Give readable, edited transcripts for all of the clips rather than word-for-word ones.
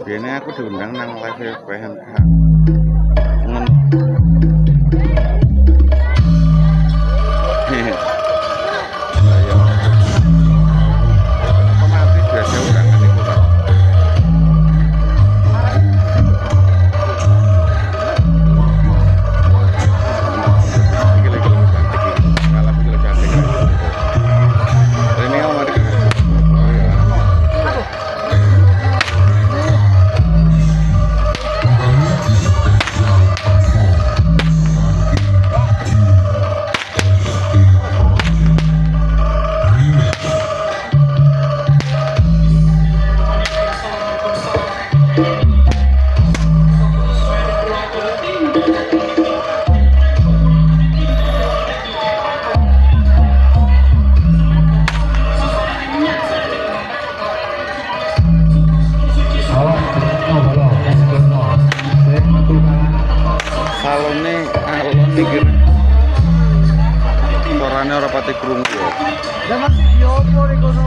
Biasanya aku diundang nang live PMK. Otomatis biasa undangan itu Pak. kate krungu ya. Zaman video opo iku no.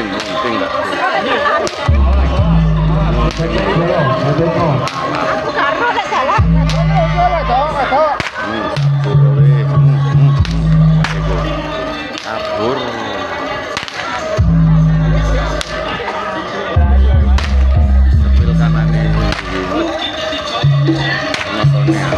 Munting enggak. Aku karo nek jalan. Kabur. Sepil kanane nontonnya.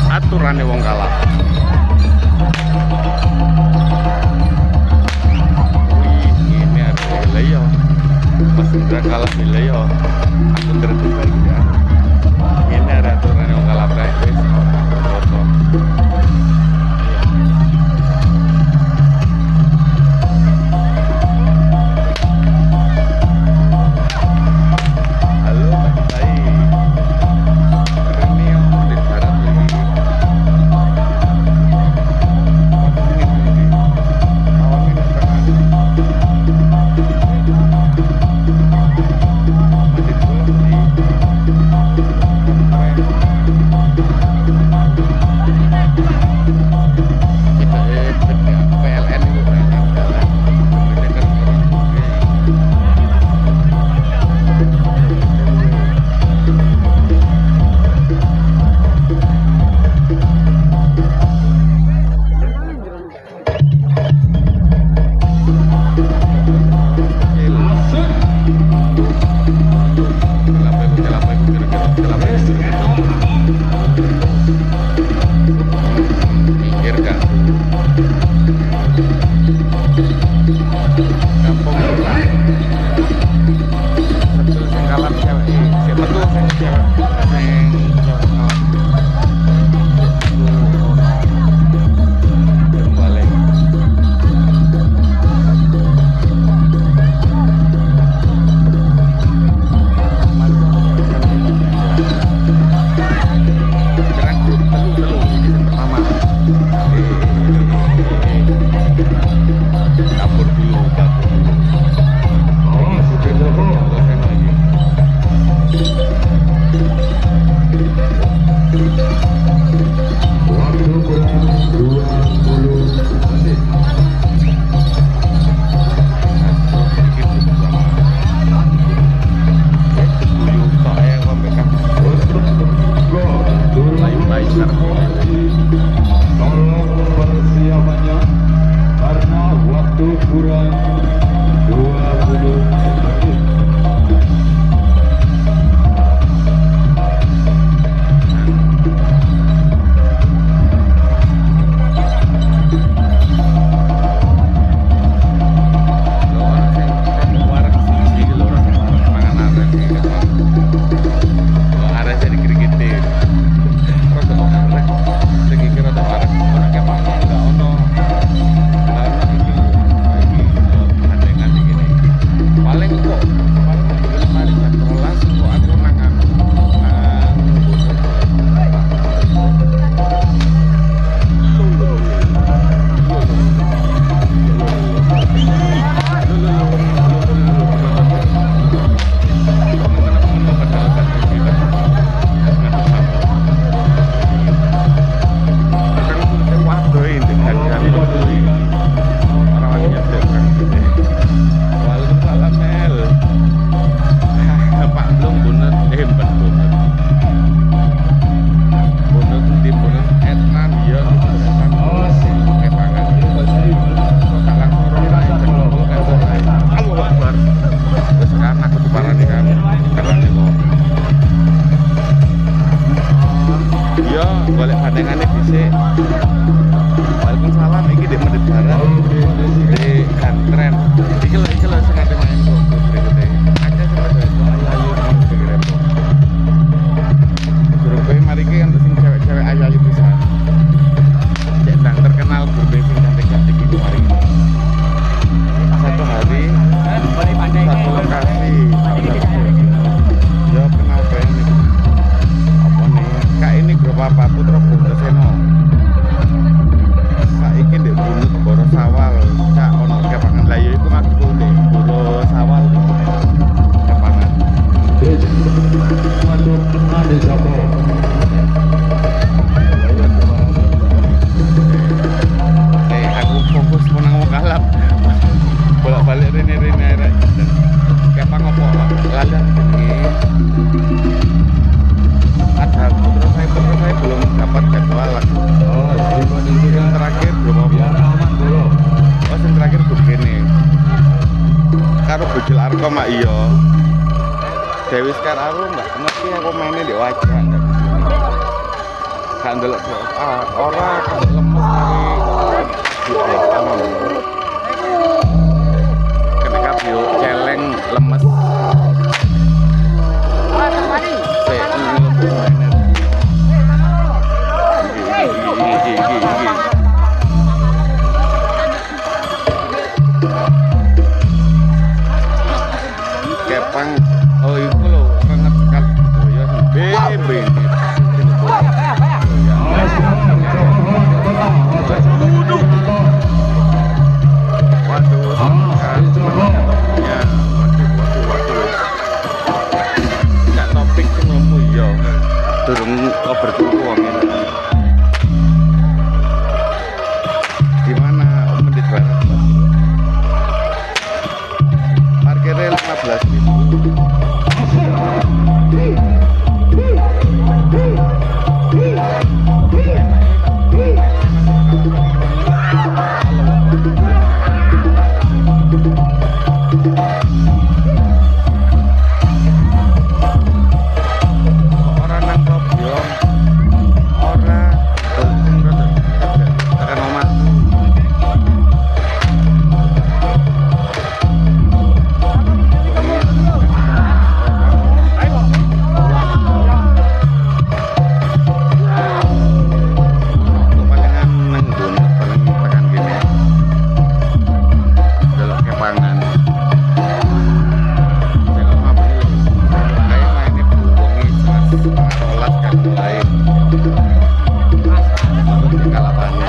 Aturane wong kalah. Wih, ini ada Leo. Mas Indra kalah di Leo. Aku terduga ya. Ini ada aturan wong kalah wis foto. Halo, Mas Bayi. Renio di barat lagi. karo bojol arko mak iya. Dewi Sekararo nggak ngerti aku mainnya di wajah nggak kan delok ora lemes dari ketika bio celeng lemes kepang oh itu loh sangat sekali gitu ya bebe waduh sangat ya waduh nggak topik ngomong ya turun bertuku wong ini gimana menit banget parkirnya 15.000 orang nang Robyong orang tekan omah palingan nang gunung paling tekan gini delok kepangan jangan apa kayak mainnya buwongi rolas kan lain masuk di kalapannya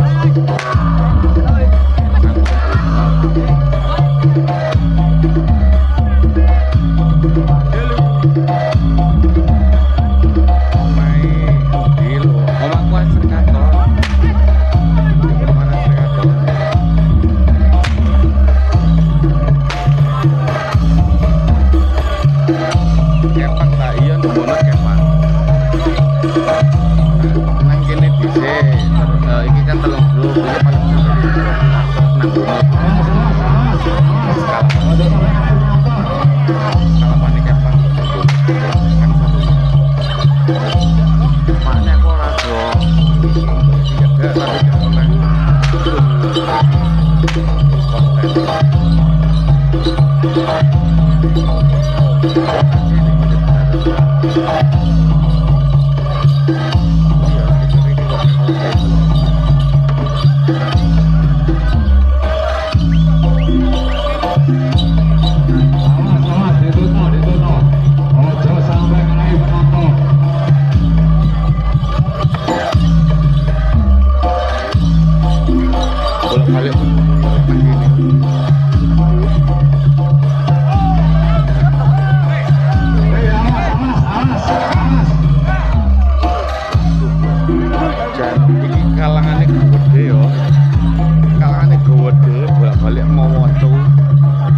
omai dilo omakku asli kantor mana sekaton kepang tak iya ngono kepang nang kene dhisik iki kan telung grup iki paling nang kalapane kepang kan makne aku ora do ya tapi gak bolak-balik iki kalangane gede yo kalangane gede bolak-balik mau metu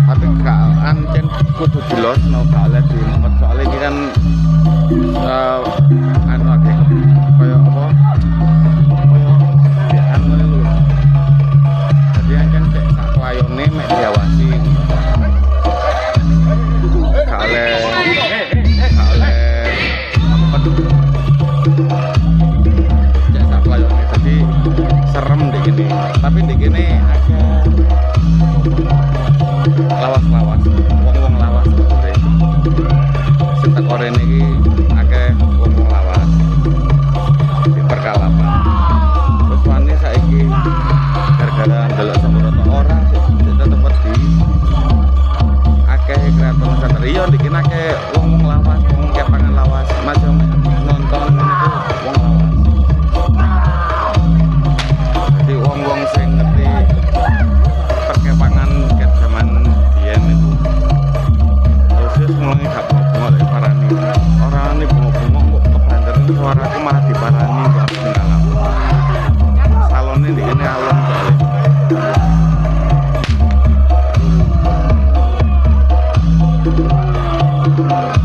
tapi gak ancen kudu dilosno gak oleh diempet soalnya iki kan anu akeh kaya apa kaya bian ngene lho jadi ancen cek sak layone mek diawasi gak oleh serem di gini tapi di gini agak lawas-lawas wong-wong lawas kore sing kore niki agak wong-wong lawas di perkalapan terus wani saiki gara-gara ndelok Samurata ora sik tetep wedi akeh kreator satrio iki akeh wong-wong lawas wong kepangan lawas macam nonton ngene wong lawas wong-wong sing ngerti perkepangan ket zaman biyen itu terus mulai gak bunga lek parani ora ne bunga-bunga kok kebanderan suaraku malah diparani kok aku ngalam salone di kene alon soalnya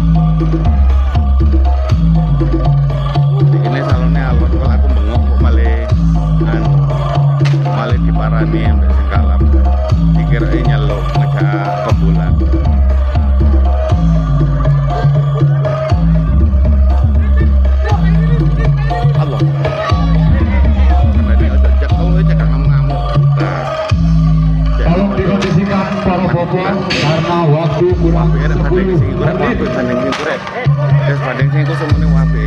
apa karena waktu kurang Wabe ada banding sing iku rek wabe banding sing rek. Wis banding sing iku semene wabe.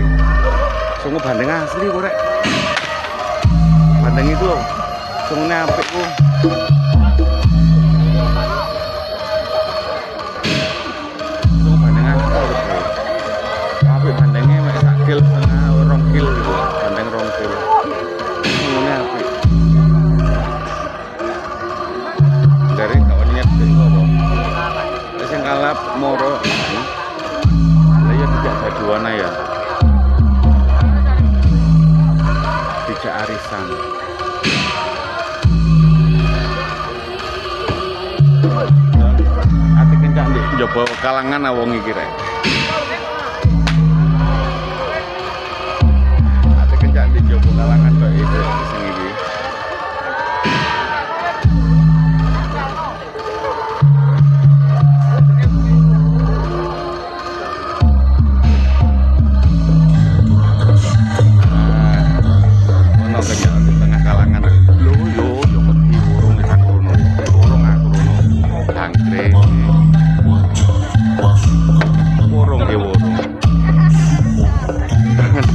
Sungguh banding asli kok rek. Banding itu lho. Semene apik ku. Sungguh banding asli. Apik bandingnya mek sak kil setengah 2 kil gitu. Banding 2 kil. Semene apik. Dari kawan nyeting kok apa? Wis sing kalap moro. Lah ya tidak jaduana ya. Tidak arisan. Ati kencang di njaba kalangan awong iki rek. Ati kencang di njaba kalangan kok iki sing iki. Ono kencang di tengah kalangan. Lho yo mesti urung di sak rono. Urung aku rono. Anggrek. Urung ki urung.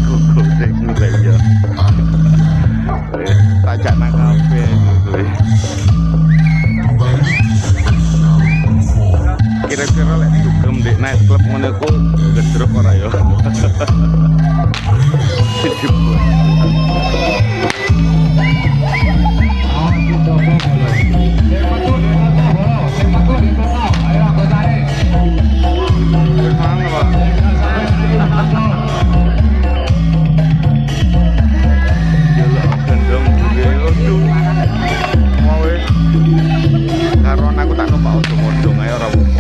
Kuku sing mulai yo. Tajak nang kafe kuwi. Kira-kira lek dugem di night club ngono iku gedruk ora yo. Karena aku tak numpak odong-odong ae ora apa-apa.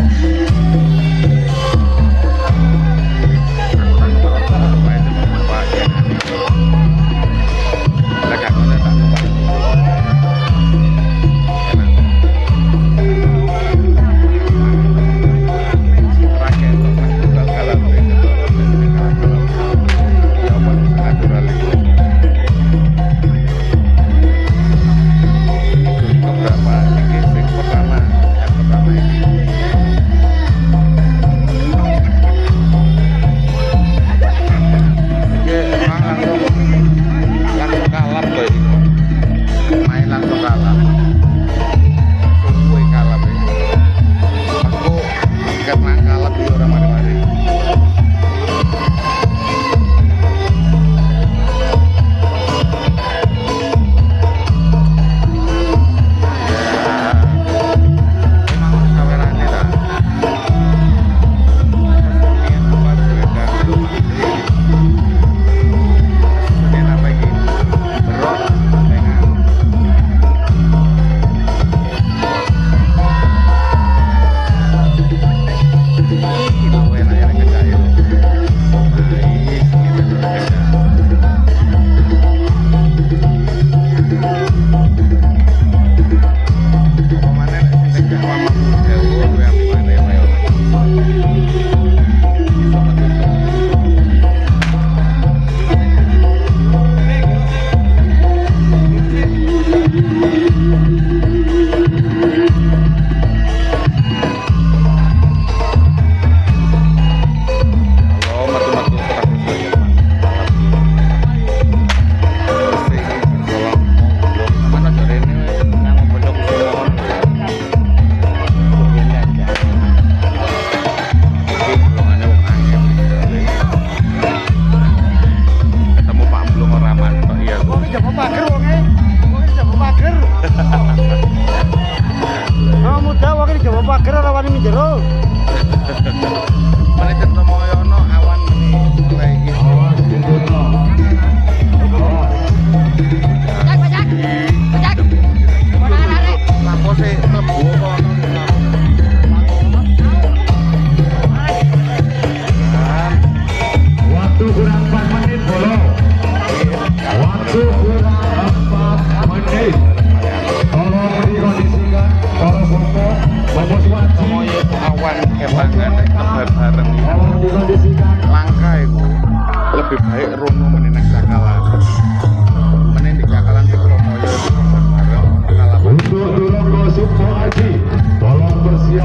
Lebih baik rono menenang Cakalan. Menen di Cakalan di Promoyo itu bareng kalah. Untuk Duroko Sukmo Aji, tolong bersiap.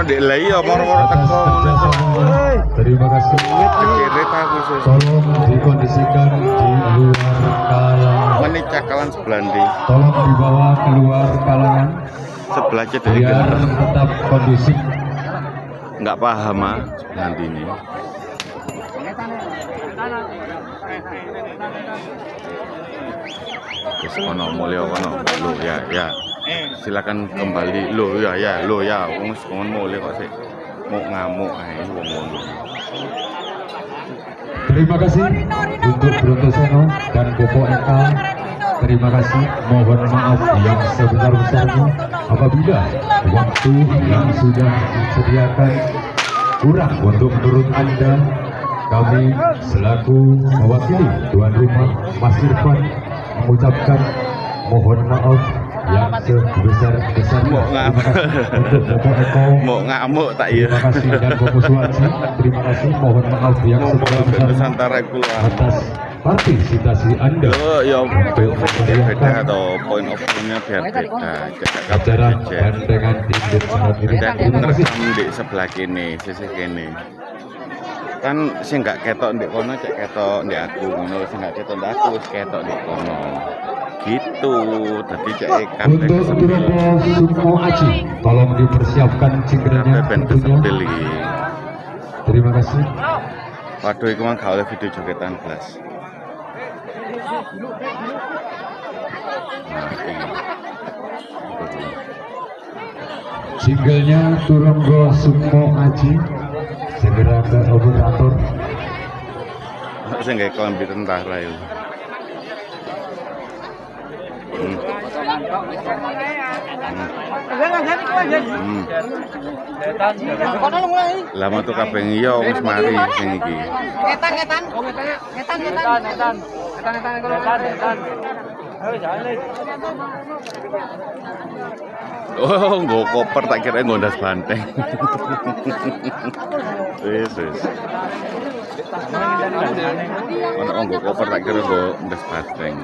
moro-moro ndek lha iya moro-moro teko ngono kok. Terima kasih. Kecirit aku sus. Tolong dikondisikan di luar kalangan. Ini cakalan sebelah ndi? Tolong dibawa keluar kalangan Sebelah cedek biar tetap kondusif. nggak paham ah nanti ini. Wis kono mulya kono. Loh ya. Silakan kembali. Loh ya. Wong wis mulya kok sik mau ngamuk ae wong ngono. Terima kasih untuk Brontosono dan Bopo Eka. Terima kasih. Mohon maaf yang sebesar-besarnya apabila waktu yang sudah disediakan kurang untuk menurut Anda. Kami selaku mewakili tuan rumah Mas Irfan mengucapkan mohon maaf yang sebesar-besarnya. Terima kasih untuk Bopo Eko. Mau ngamuk tak ya. Terima kasih dan Bopo Suwaji. Terima kasih. Mohon maaf yang Mau sebesar-besarnya Nusantara keluar. atas partisipasi Anda. Yo beda atau point of view-nya biar beda. Cekak Acara kabeh. bandengan tindik sangat ini. Dan aku Terima kasih. ngerekam di sebelah kini, sisi kini. Kan sing gak ketok ndek kono cek ketok ndek aku ngono, sing gak ketok ndek aku wis ketok ndek kono. Gitu. Dadi cek ikan Untuk Turobo Sumo Aji, tolong dipersiapkan cingkranya ben tentunya. kesepil iki. Terima kasih. Waduh iku mah gak oleh video jogetan blas. Singlenya Turonggo Sumo Aji segera ke operator. Sing gawe klambi tentara yo. Lama tuh kabeh iya wis mari sing iki. Ngetan. Oh, nggo koper tak kira ngondas banteng. Wis. Ono nggo koper tak kira nggo ngondas banteng.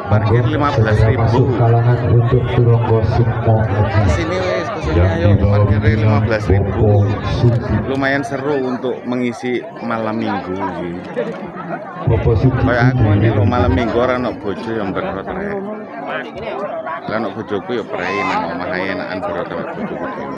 Parkir 15.000. Masuk kalangan untuk Turonggo Sumo Aji. Sini wis kesini Yang ayo dibawa parkirnya dengan 15.000. Bopo Sugi. Lumayan seru untuk mengisi malam minggu iki. Bopo Sugi. Kayak aku ini kok malam minggu ora ono bojo yang berot rek. Lah ono bojoku ya prei nang omah enakan berot karo bojoku.